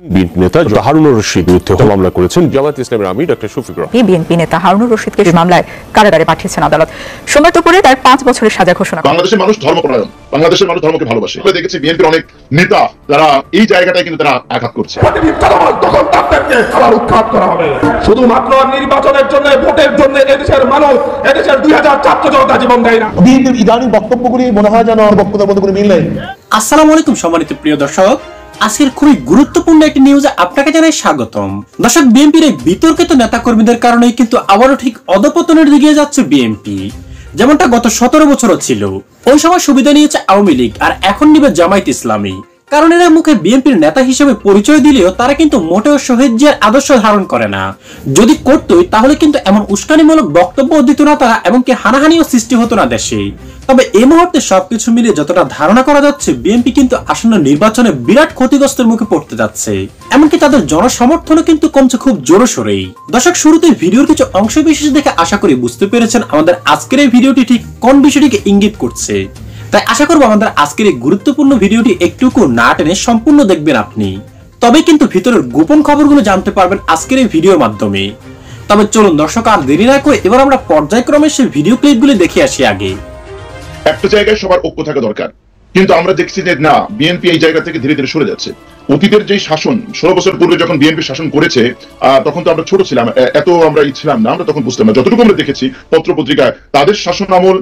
BNP নেতা হারুনুর রশিদ বিরুদ্ধে মামলা করেছেন জামায়াত ইসলামের আমির ডক্টর শফিকুর রহমান। বিএনপি নেতা হারুনুর রশিদকে মামলায় কারাগারে পাঠিয়েছেন আদালত। সোমবার দুপুরে তার 5 বছরের সাজা ঘোষণা করেন। বাংলাদেশের মানুষ ধর্মপরায়ণ, বাংলাদেশের মানুষ ধর্মকে ভালোবাসে। আমরা দেখেছি বিএনপির অনেক নেতা যারা এই জায়গাটায় কিন্তু তারা আঘাত করছে। শুধুমাত্র নির্বাচনের জন্য, ভোটের জন্য এদেশের মানুষ, এদেশের 2000 ছাত্র জনতা জীবন দেয় না। বিএনপির ইদানিং বক্তব্যগুলি মনে হয় যেন বক্তব্যের মধ্যে কোনো মিল নেই। আসসালামু আলাইকুম সম্মানিত প্রিয় দর্শক, আজকের খুবই গুরুত্বপূর্ণ একটি নিউজে আপনাকে জানাই স্বাগতম। দর্শক, বিএনপির এই বিতর্কিত নেতাকর্মীদের কারণেই কিন্তু আবারও ঠিক অধপতনের দিকে যাচ্ছে বিএনপি, যেমনটা গত 17 বছরও ছিল। ওই সময় সুবিধা নিয়েছে আওয়ামী লীগ, আর এখন নিবে জামায়াত ইসলামী। কারণ এরা মুখে বিএনপির নেতা হিসেবে পরিচয় দিলেও তারা কিন্তু মোটেও শহীদ জিয়ার আদর্শ ধারণ করে না। যদি করতোই তাহলে কিন্তু এমন উস্কানিমূলক বক্তব্য দিত না তারা, এমনকি হানাহানিও সৃষ্টি হতো না দেশে। তবে এই মুহূর্তে সবকিছু মিলিয়ে যতটা ধারণা করা যাচ্ছে, বিএনপি কিন্তু আসন্ন নির্বাচনে বিরাট ক্ষতিগ্রস্তের মুখে পড়তে যাচ্ছে। এমনকি তাদের জনসমর্থনও কিন্তু কমছে খুব জোরসোরেই। দর্শক, শুরুতে ভিডিওর কিছু অংশ বিশেষ দেখে আশা করি বুঝতে পেরেছেন আমাদের আজকের এই ভিডিওটি ঠিক কোন বিষয়টিকে ইঙ্গিত করছে। তাই আশা করবো আমাদের আজকের এই গুরুত্বপূর্ণ ভিডিওটি একটুকু না টেনে সম্পূর্ণ দেখবেন আপনি, তবে কিন্তু ভিতরের গোপন খবরগুলো জানতে পারবেন আজকের এই ভিডিওর মাধ্যমে। তবে চলুন দর্শক, আর দেরি না করে এবার আমরা পর্যায়ক্রমে সেই ভিডিও ক্লিপগুলি দেখে আসি। আগে একটা জায়গায় সবার ঐক্য থাকা দরকার, কিন্তু আমরা দেখছি যে না, বিএনপি এই জায়গা থেকে ধীরে ধীরে সরে যাচ্ছে। অতীতের যে শাসন, 16 বছর পূর্বে যখন বিএনপি শাসন করেছে, তখন তো আমরা ছোট ছিলাম, এত আমরা ছিলাম না, আমরা তখন বুঝতাম না। যতটুকু আমরা দেখেছি পত্র পত্রিকায় তাদের শাসন আমল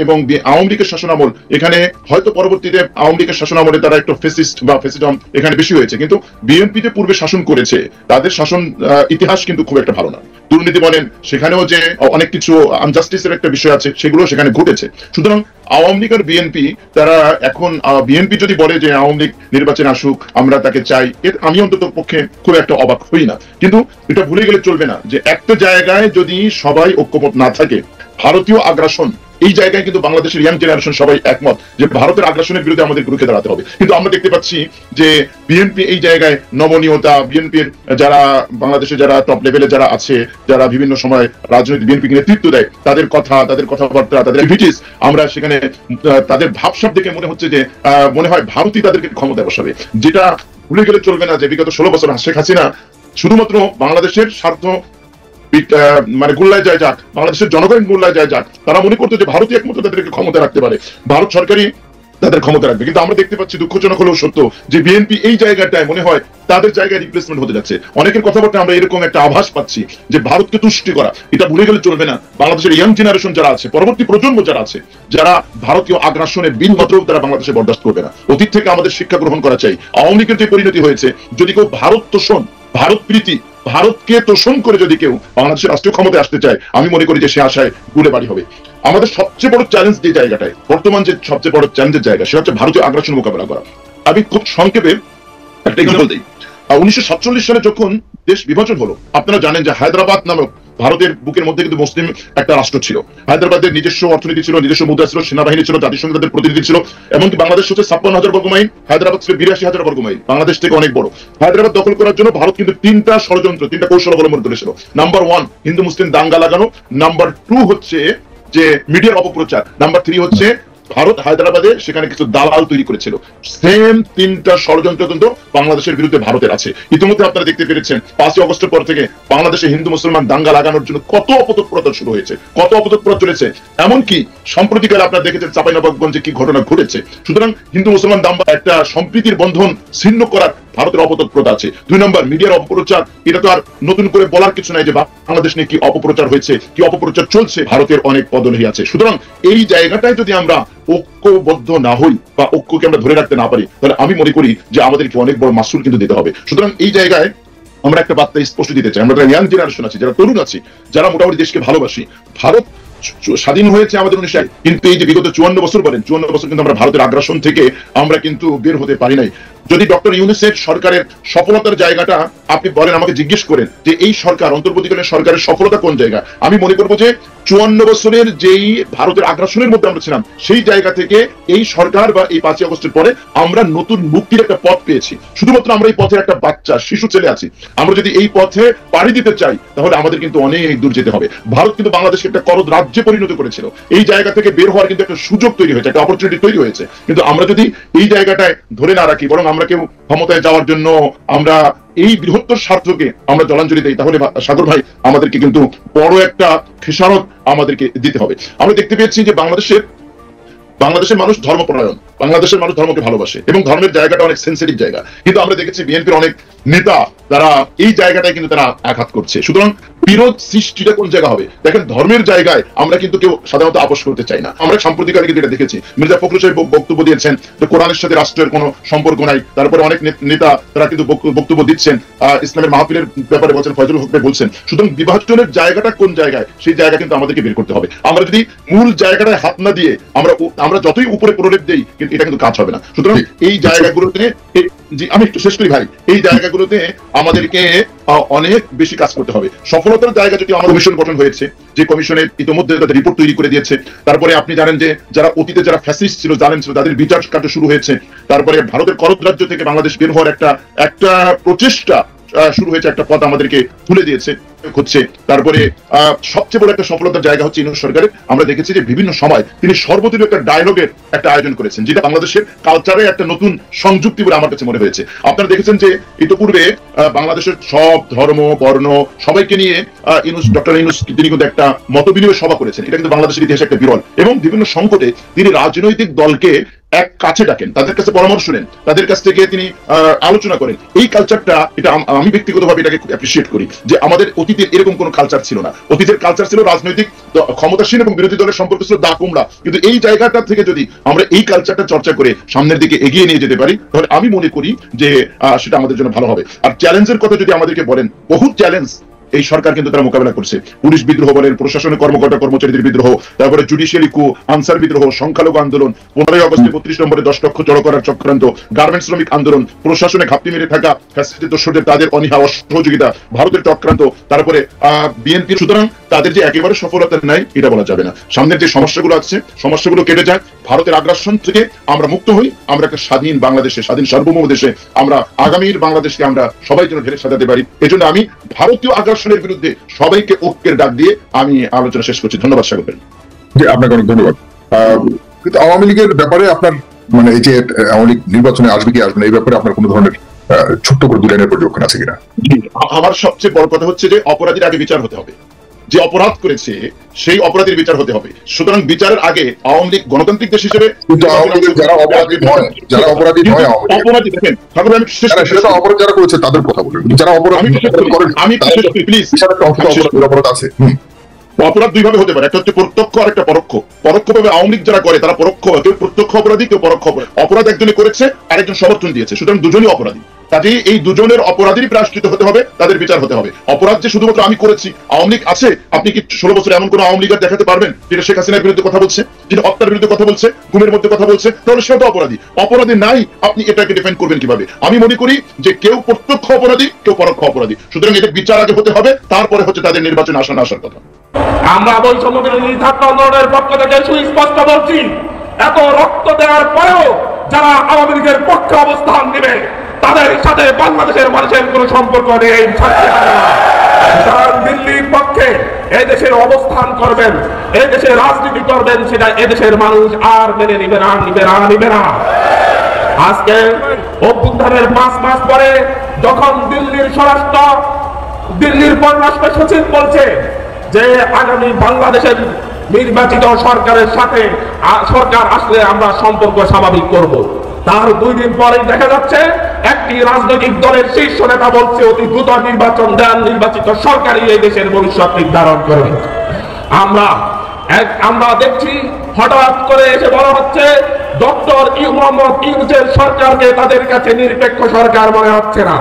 এবং আওয়ামী লীগের শাসন আমল, এখানে হয়তো পরবর্তীতে আওয়ামী লীগের শাসন আমলে তারা একটু ফেসিস্ট বা ফেসিজম এখানে বেশি হয়েছে, কিন্তু বিএনপিতে পূর্বে শাসন করেছে, তাদের শাসন ইতিহাস কিন্তু খুব একটা ভালো না। দুর্নীতি বলেন, সেখানেও যে অনেক কিছু আনজাস্টিসের একটা বিষয় আছে, সেগুলো সেখানে ঘটেছে। সুতরাং আওয়ামী লীগ আর বিএনপি, তারা এখন বিএনপি যদি বলে যে আওয়ামী লীগ নির্বাচনে আসুক, আমরা তাকে চাই, আমি অন্তত পক্ষে খুব একটা অবাক হই না। কিন্তু এটা ভুলে গেলে চলবে না যে একটা জায়গায় যদি সবাই ঐক্যমত না থাকে, ভারতীয় আগ্রাসন, এই জায়গায় কিন্তু বাংলাদেশের ইয়াং জেনারেশন সবাই একমত যে ভারতের আগ্রাসনের বিরুদ্ধে আমাদের রুখে দাঁড়াতে হবে। কিন্তু আমরা দেখতে পাচ্ছি যে বিএনপি এই জায়গায় নমনীয়তা, বিএনপির যারা বাংলাদেশে যারা টপ লেভেলে যারা আছে, যারা বিভিন্ন সময় রাজনৈতিক বিএনপিকে নেতৃত্ব দেয়, তাদের কথা, তাদের কথাবার্তা, তাদের অ্যাক্টিভিটিস, আমরা সেখানে তাদের ভাবসাব দেখে মনে হচ্ছে যে মনে হয় ভারতই তাদেরকে ক্ষমতায় বসাবে। যেটা ভুলে গেলে চলবে না যে বিগত 16 বছর শেখ হাসিনা শুধুমাত্র বাংলাদেশের স্বার্থ মানে গোল্লায় যায় যাক, বাংলাদেশের জনগণ গোল্লায় যায় যাক, তারা মনে করতো যে ভারতই একমাত্র তাদেরকে ক্ষমতা রাখতে পারে, ভারত সরকারই তাদের ক্ষমতা রাখবে। কিন্তু আমরা দেখতে পাচ্ছি, দুঃখজনক হলেও সত্য, যে বিএনপি এই জায়গাটায় মনে হয় তাদের জায়গায় রিপ্লেসমেন্ট হতে যাচ্ছে। অনেকের কথাবার্তা আমরা এরকম একটা আভাস পাচ্ছি যে ভারতকে তুষ্টি করা, এটা ভুলে গেলে চলবে না। বাংলাদেশের ইয়াং জেনারেশন যারা আছে, পরবর্তী প্রজন্ম যারা আছে, যারা ভারতীয় আগ্রাসনের বিন্দুমাত্র তারা বাংলাদেশে বরদাস্ত করবে না। অতীত থেকে আমাদের শিক্ষা গ্রহণ করা চাই। আওয়ামী লীগের যে পরিণতি হয়েছে, যদি কেউ ভারত তোষণ, ভারত প্রীতি, ভারতকে তোষণ করে যদি কেউ বাংলাদেশের রাষ্ট্রীয় ক্ষমতায় আসতে চায়, আমি মনে করি যে সে আশায় গুলে বাড়ি হবে। আমাদের সবচেয়ে বড় চ্যালেঞ্জ যে জায়গাটায়, বর্তমান যে সবচেয়ে বড় চ্যালেঞ্জের জায়গা, সেটা হচ্ছে ভারতীয় আগ্রাসন মোকাবেলা করা। আমি খুব সংক্ষেপে একটা এক্সাম্পল দিই। 1947 সালে যখন দেশ বিভাজন হলো, আপনারা জানেন যে হায়দ্রাবাদ নামক ভারতের বুকের মধ্যে কিন্তু মুসলিম একটা রাষ্ট্র ছিল। হায়দ্রাবাদের নিজস্ব অর্থনীতি ছিল, নিজস্ব মুদ্রা ছিল, সেনাবাহিনী ছিল, জাতিসংঘ তাদের প্রতিনিধি ছিল। এমনকি বাংলাদেশ হচ্ছে 56,000 বর্গ মাইল, হায়দ্রাবাদ ছিল 82,000 বর্গ মাইল, বাংলাদেশ থেকে অনেক বড়। হায়দ্রাবাদ দখল করার জন্য ভারত কিন্তু 3টা ষড়যন্ত্র, 3টা কৌশল অবলম্বন করেছিল। নাম্বার 1 হিন্দু মুসলিম দাঙ্গা লাগানো, নাম্বার 2 হচ্ছে যে মিডিয়ার অপপ্রচার, নাম্বার 3 হচ্ছে ভারত হায়দ্রাবাদে সেখানে কিছু দালাল তৈরি করেছিল। সেম 3টা ষড়যন্ত্র কিন্তু বাংলাদেশের বিরুদ্ধে ভারতের আছে। ইতিমধ্যে আপনারা দেখতে পেরেছেন 5 আগস্টের পর থেকে বাংলাদেশে হিন্দু মুসলমান দাঙ্গা লাগানোর জন্য কত অপতৎপরতা শুরু হয়েছে, কত অপতৎপরতা চলেছে। এমনকি সম্প্রতিকালে আপনারা দেখেছেন চাঁপাইনবাবগঞ্জে কি ঘটনা ঘটেছে। সুতরাং হিন্দু মুসলমান দাঙ্গা একটা সম্প্রীতির বন্ধন ছিন্ন করার ভারতের অপতৎপরতা আছে। 2 নম্বর মিডিয়ার অপপ্রচার, এটা তো আর নতুন করে বলার কিছু নাই যে বাংলাদেশ নিয়ে কি অপপ্রচার হয়েছে, কি অপপ্রচার চলছে, ভারতের অনেক পদলেহী আছে। সুতরাং এই জায়গাটায় যদি আমরা ঐক্যবদ্ধ না হই বা ঐক্যকে আমরা ধরে রাখতে না পারি, তাহলে আমি মনে করি যে আমাদেরকে অনেক বড় মাসুল কিন্তু দিতে হবে। সুতরাং এই জায়গায় আমরা একটা বার্তা স্পষ্ট দিতে চাই। আমরা যারা ইয়াং জেনারেশন আছি, যারা তরুণ আছি, যারা মোটামুটি দেশকে ভালোবাসি, ভারত স্বাধীন হয়েছে আমাদের 19 কিন্তু এই যে বিগত 54 বছর বলেন, 54 বছর কিন্তু আমরা ভারতের আগ্রাসন থেকে আমরা কিন্তু বের হতে পারি নাই। যদি ডক্টর ইউনূসের সরকারের সফলতার জায়গাটা আপনি বলেন, আমাকে জিজ্ঞেস করেন যে এই সরকার, অন্তর্বর্তীকালীন সরকারের সফলতা কোন জায়গা, আমি মনে করবো যে 54 বছরের যেই ভারতের আগ্রাসনের মধ্যে আমরা ছিলাম, সেই জায়গা থেকে এই সরকার বা এই 5ই আগস্টের পরে আমরা নতুন মুক্তির একটা পথ পেয়েছি। শুধুমাত্র আমরা এই পথের একটা বাচ্চা শিশু ছেলে আছি। আমরা যদি এই পথে পাড়ি দিতে চাই তাহলে আমাদের কিন্তু অনেক দূর যেতে হবে। ভারত কিন্তু বাংলাদেশকে একটা করদ রাজ্যে পরিণত করেছিল। এই জায়গা থেকে বের হওয়ার কিন্তু একটা সুযোগ তৈরি হয়েছে, একটা অপরচুনিটি তৈরি হয়েছে। কিন্তু আমরা যদি এই জায়গাটায় ধরে না রাখি, বরং আমরা কেউ ক্ষমতায় যাওয়ার জন্য আমরা এই বৃহত্তর স্বার্থকে আমরা জলাঞ্জলি দেই, তাহলে সাগর ভাই আমাদেরকে কিন্তু বড় একটা খেসারত আমাদেরকে দিতে হবে। আমরা দেখতে পেয়েছি যে বাংলাদেশের মানুষ ধর্মপরায়ণ, বাংলাদেশের মানুষ ধর্মকে ভালোবাসে এবং ধর্মের জায়গাটা অনেক সেন্সিটিভ জায়গা। কিন্তু আমরা দেখেছি বিএনপির অনেক নেতা তারা এই জায়গাটায় কিন্তু তারা আঘাত করছে। সুতরাং বিরোধ সৃষ্টিটা কোন জায়গা হবে? দেখেন, ধর্মের জায়গায় আমরা কিন্তু কেউ সাধারণত আপোষ করতে চাই না। আমরা সাম্প্রতিককালে কিন্তু এটা দেখেছি, মির্জা ফখরুল সাহেব বক্তব্য দিয়েছেন যে কোরআনের সাথে রাষ্ট্রের কোনো সম্পর্ক নাই। তারপরে অনেক নেতা তারা কিন্তু বক্তব্য দিচ্ছেন, ইসলামের মাহফিলের ব্যাপারে বলছেন, ফয়জুল হক ভাই বলছেন। সুতরাং বিভাজনের জায়গাটা কোন জায়গায়, সেই জায়গা কিন্তু আমাদেরকে বের করতে হবে। আমরা যদি মূল জায়গাটায় হাত না দিয়ে আমরা যতই উপরে প্রলেপ দেই, কিন্তু এটা কিন্তু কাজ হবে না। সুতরাং এই জায়গাগুলোতে আমি একটু শেষ করি ভাই, এই জায়গাগুলোতে আমাদেরকে অনেক বেশি কাজ করতে হবে। সফলতার জায়গা যদি আমাদের কমিশন গঠন হয়েছে, যে কমিশনে ইতিমধ্যে তাদের রিপোর্ট তৈরি করে দিয়েছে। তারপরে আপনি জানেন যে যারা অতীতে যারা ফ্যাসিস্ট ছিল, জালেম ছিল, তাদের বিচার কার্য শুরু হয়েছে। তারপরে ভারতের করদ রাজ্য থেকে বাংলাদেশ বের হওয়ার একটা প্রচেষ্টা শুরু হয়েছে, একটা পথ আমাদেরকে খুলে দিয়েছে হচ্ছে। তারপরে সবচেয়ে বড় একটা সফলতার জায়গা হচ্ছে ইউনূস সরকারের। আমরা দেখেছি যে বিভিন্ন সময় তিনি সর্বদলীয় একটা ডায়ালগের একটা আয়োজন করেছেন, যেটা বাংলাদেশের কালচারে একটা নতুন সংযুক্তি বলে আমার কাছে মনে হয়েছে। আপনারা দেখেছেন যে ইতিপূর্বে বাংলাদেশের সব ধর্ম বর্ণ সবাইকে নিয়ে ডক্টর ইউনূস তিনি কিন্তু একটা মতবিনিময় সভা করেছেন। এটা কিন্তু বাংলাদেশের ইতিহাসে একটা বিরল। এবং বিভিন্ন সংকটে তিনি রাজনৈতিক দলকে এক কাছে ডাকেন, তাদের কাছে পরামর্শ নেন, তাদের কাছ থেকে তিনি আলোচনা করেন। এই কালচারটা, এটা আমি ব্যক্তিগতভাবে এটাকে খুব অ্যাপ্রিশিয়েট করি, যে আমাদের অতীতে এরকম কোনো কালচার ছিল না। অতীতের কালচার ছিল রাজনৈতিক ক্ষমতাসীন এবং বিরোধী দলের সম্পর্ক ছিল দা কুমড়া। কিন্তু এই জায়গাটা থেকে যদি আমরা এই কালচারটা চর্চা করে সামনের দিকে এগিয়ে নিয়ে যেতে পারি, তাহলে আমি মনে করি যে সেটা আমাদের জন্য ভালো হবে। আর চ্যালেঞ্জের কথা যদি আমাদেরকে বলেন, বহু চ্যালেঞ্জ এই সরকার কিন্তু তারা মোকাবেলা করছে। পুলিশ বিদ্রোহ বলেন, প্রশাসনের কর্মকর্তা কর্মচারীদের বিদ্রোহ, তারপরে জুডিশিয়ারি কু, আনসার বিদ্রোহ, সংখ্যালঘু আন্দোলন, 15 আগস্টে 32 নম্বরে 10 লক্ষ জড়ো করার চক্রান্ত, গার্মেন্টস শ্রমিক আন্দোলন, প্রশাসনে ঘাপটি মেরে থাকা ফ্যাসিস্ট দস্যুদের তাদের অনীহা অসহযোগিতা, ভারতের চক্রান্ত, তারপরে বিএনপি। সুতরাং তাদের যে একেবারে সফলতা নাই এটা বলা যাবে না। সামনের যে সমস্যাগুলো আছে, সমস্যাগুলো কেটে যায়, ভারতের আগ্রাসন থেকে আমরা মুক্ত হই, আমরা একটা স্বাধীন বাংলাদেশে, স্বাধীন সার্বভৌম দেশে আমরা আগামীর বাংলাদেশকে আমরা সবাই যেন ঢেলে সাজাতে পারি। এজন্য আমি ভারতীয় আগ্রাসনের বিরুদ্ধে সবাইকে ঐক্যের ডাক দিয়ে আমি আলোচনা শেষ করছি। ধন্যবাদ সাগর। জি, আপনাকে অনেক ধন্যবাদ। কিন্তু আওয়ামী লীগের ব্যাপারে আপনার মানে এই যে আওয়ামী লীগ নির্বাচনে আসবে কি আসবে না, এই ব্যাপারে আপনার কোনো ধরনের ছোট্ট করে 2 লাইনের পর্যবেক্ষণ আছে কিনা? আমার সবচেয়ে বড় কথা হচ্ছে যে অপরাধীর আগে বিচার হতে হবে। যে অপরাধ করেছে সেই অপরাধীর বিচার হতে হবে। সুতরাং বিচারের আগে আওয়ামী লীগ গণতান্ত্রিক দেশ হিসেবে যারা অপরাধী নয়, অপরাধী দেখেন, অপরাধ যারা করেছে তাদের কথা বলেন, যারা অপরাধ আমি প্লিজ অপরাধ আছে। অপরাধ দুইভাবে হতে পারে, একটা হচ্ছে প্রত্যক্ষ আর একটা পরোক্ষ। পরোক্ষভাবে আওয়ামী লীগ যারা করে তারা পরোক্ষ, কেউ প্রত্যক্ষ অপরাধী, কেউ পরোক্ষ অপরাধী। অপরাধ একজনই করেছে, আরেকজন সমর্থন দিয়েছে, সুতরাং দুজনই অপরাধী। কাজেই এই দুজনের অপরাধীর প্রায়শ্চিত হতে হবে, তাদের বিচার হতে হবে। অপরাধ যে শুধুমাত্র আমি করেছি, আওয়ামী লীগ আছে, আপনি কি 16 বছর এমন কোন আওয়ামী লীগ দেখাতে পারবেন যেটা শেখ হাসিনার বিরুদ্ধে কথা বলছে, যেটা হত্যার বিরুদ্ধে কথা বলছে, গুমের মধ্যে কথা বলছে? তাহলে সেটা তো অপরাধী। অপরাধী নাই, আপনি এটাকে ডিফেন্ড করবেন কিভাবে? আমি মনে করি যে কেউ প্রত্যক্ষ অপরাধী, কেউ পরোক্ষ অপরাধী। সুতরাং এটা বিচার আগে হতে হবে, তারপরে হচ্ছে তাদের নির্বাচনে আসা না আসার কথা। আমরা বৈষম্য বিরোধী ছাত্র আন্দোলনের পক্ষ থেকে সুস্পষ্ট বলছি, এত রক্ত দেওয়ার পরেও যারা আওয়ামী লীগের পক্ষে অবস্থান নেবে তাদের সাথে বাংলাদেশের মানুষের কোনো সম্পর্ক নেই। যারা দিল্লির পক্ষে এই দেশের অবস্থান করবেন, এই দেশে রাজনীতি করবেন, সেটা এদেশের মানুষ আর মেনে নিবে না, নিবে না, নিবে না। আজকে অভ্যুত্থানের 5 মাস পরে যখন দিল্লির পররাষ্ট্র সচিব বলছে যে আগামী বাংলাদেশের নির্বাচিত সরকারের সাথে সরকার আসলে আমরা সম্পর্ক স্বাভাবিক করব, তার 2 দিন পরেই দেখা যাচ্ছে একটি রাজনৈতিক দলের শীর্ষ নেতা বলছে অতি দ্রুত নির্বাচন দেন, নির্বাচিত সরকারই এই দেশের ভবিষ্যৎ নির্ধারণ করবে। আমরা দেখছি হঠাৎ করে এসে বলা হচ্ছে ডক্টর মোহাম্মদ ইউনূসের সরকারকে তাদের কাছে নিরপেক্ষ সরকার মনে হচ্ছে না,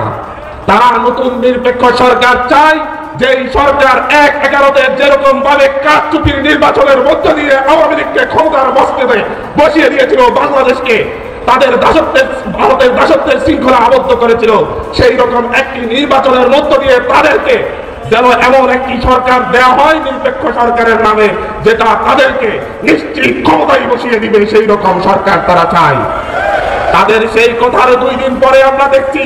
তারা নতুন নিরপেক্ষ সরকার চায়, যেই সরকার 1/11-তে যেরকম ভাবে কারচুপির নির্বাচনের মধ্য দিয়ে আওয়ামী লীগকে ক্ষমতার মস্তকে বসিয়ে দিয়েছিল, বাংলাদেশকে তাদের ভারতের দাসত্বের শৃঙ্খলা আবদ্ধ করেছিল, সেই রকম একটি নির্বাচনের মধ্য দিয়ে তাদেরকে যেন এমন একটি সরকার দেওয়া হয় নিরপেক্ষ সরকারের নামে, যেটা তাদেরকে নিশ্চিত ক্ষমতায় বসিয়ে দিবে, সেই রকম সরকার তারা চায়। তাদের সেই কথার 2 দিন পরে আমরা দেখছি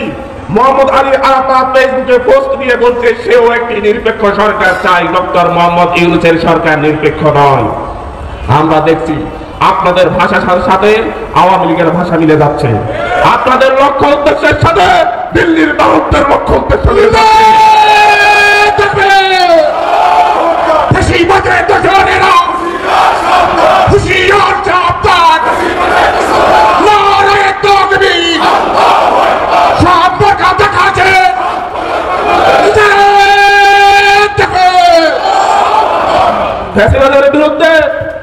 মোহাম্মদ আলী আরাফাত ফেসবুকে পোস্ট দিয়ে বলছে সেও একটি নিরপেক্ষ সরকার চাই, ডক্টর মোহাম্মদ ইউনূসের সরকার নিরপেক্ষ নয়। আমরা দেখছি আপনাদের ভাষার সাথে আওয়ামী লীগের ভাষা মিলে যাচ্ছে, আপনাদের লক্ষ্য উদ্দেশ্যের সাথে দিল্লির ভারতের লক্ষ্য উদ্দেশ্য মিলে যাচ্ছে। ফ্যাসিবাদের বিরুদ্ধে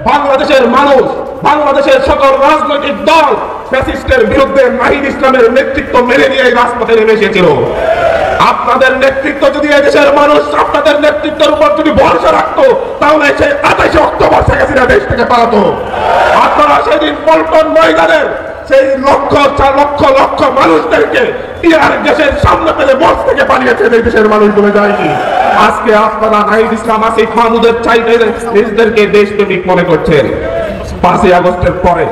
বাংলাদেশের মানুষ, বাংলাদেশের সকল রাজনৈতিক দল ফ্যাসিস্টের বিরুদ্ধে নাহিদ ইসলামের নেতৃত্ব মেনে নিয়ে রাজপথে নেমে এসেছিল। আপনাদের নেতৃত্ব যদি এদেশের মানুষ আপনাদের নেতৃত্বের উপর যদি ভরসা রাখতো, তাহলে সেই 28 অক্টোবর শেখ হাসিনা দেশ থেকে পালাতো। আপনারা সেদিন পল্টন ময়দানের সেই লক্ষ লক্ষ মানুষদেরকে টিয়ার গ্যাসের সামনে পেলে মঞ্চ থেকে পালিয়েছেন, এই দেশের মানুষগুলো যায়নি। আজকে আপনারা নাহিদ ইসলাম, আসিফ মাহমুদের চাইতে নিজেদেরকে দেশপ্রেমিক মনে করছেন। 5ই আগস্টের পরে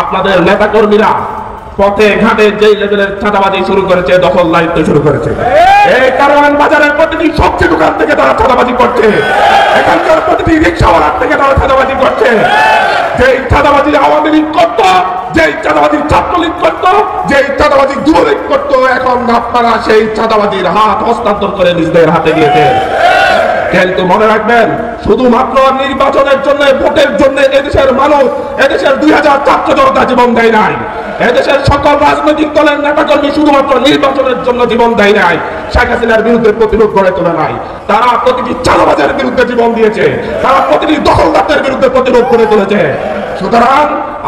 আপনাদের নেতাকর্মীরা পথে ঘাটে যে লেভেলের চাঁদাবাজি শুরু করেছে, দখল দায়িত্ব শুরু করেছে। এই কারওয়ান বাজারের প্রতিটি সবজি দোকান থেকে তারা চাঁদাবাজি করছে, এখানকার প্রতিটি রিক্সাওয়ালার থেকে তারা চাঁদাবাজি করছে। যেই চাঁদাবাজি আওয়ামী লীগ করতো, যেই চাঁদাবাজি ছাত্রলীগ করতো, যেই চাঁদাবাজি যুবলীগ করতো, এখন আপনারা সেই চাঁদাবাজির হাত হস্তান্তর করে নিজেদের হাতে দিয়েছেন। কিন্তু মনে রাখবেন, শুধুমাত্র নির্বাচনের জন্য, ভোটের জন্য এদেশের মানুষ, এদেশের 2000 ছাত্র জনতা জীবন দেয় নাই। এদেশের সকল রাজনৈতিক দলের নেতাকর্মী শুধুমাত্র নির্বাচনের জন্য জীবন দেয় নাই, শেখ হাসিনার বিরুদ্ধে প্রতিরোধ গড়ে তোলে নাই। তারা প্রতিটি চাঁদাবাজের বিরুদ্ধে জীবন দিয়েছে, তারা প্রতিটি দখলদারদের বিরুদ্ধে প্রতিরোধ গড়ে তুলেছে। সুতরাং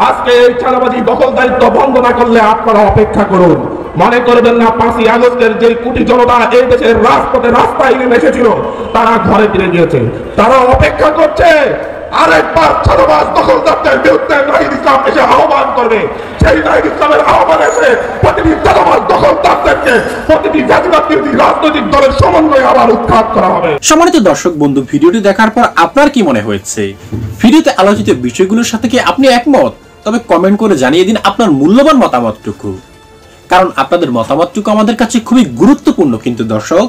আজকে এই চাঁদাবাজি দখল দায়িত্ব বন্ধ না করলে আপনারা অপেক্ষা করুন। মনে করবেন না 5ই আগস্টের যে কোটি জনতা এই দেশের রাজপথে রাস্তায় নেমে এসেছিল, তারা ঘরে ফিরে গিয়েছে। তারা অপেক্ষা করছে আরেকবার চাঁদাবাজ দখলদারদের বিরুদ্ধে নাহিদ ইসলাম এসে আহ্বান করবে। সেই নাহিদ ইসলামের আহ্বান এসে প্রতিটি চাঁদাবাজ দখলদারদেরকে, প্রতিটি জাতিবাদ বিরোধী রাজনৈতিক দলের সমন্বয়ে আবার উৎখাত করা হবে। সম্মানিত দর্শক বন্ধু, ভিডিওটি দেখার পর আপনার কি মনে হয়েছে? ভিডিওতে আলোচিত বিষয়গুলোর সাথে কি আপনি একমত? তবে কমেন্ট করে জানিয়ে দিন আপনার মূল্যবান মতামতটুকু, কারণ আপনাদের মতামতটুকু আমাদের কাছে খুবই গুরুত্বপূর্ণ। কিন্তু দর্শক,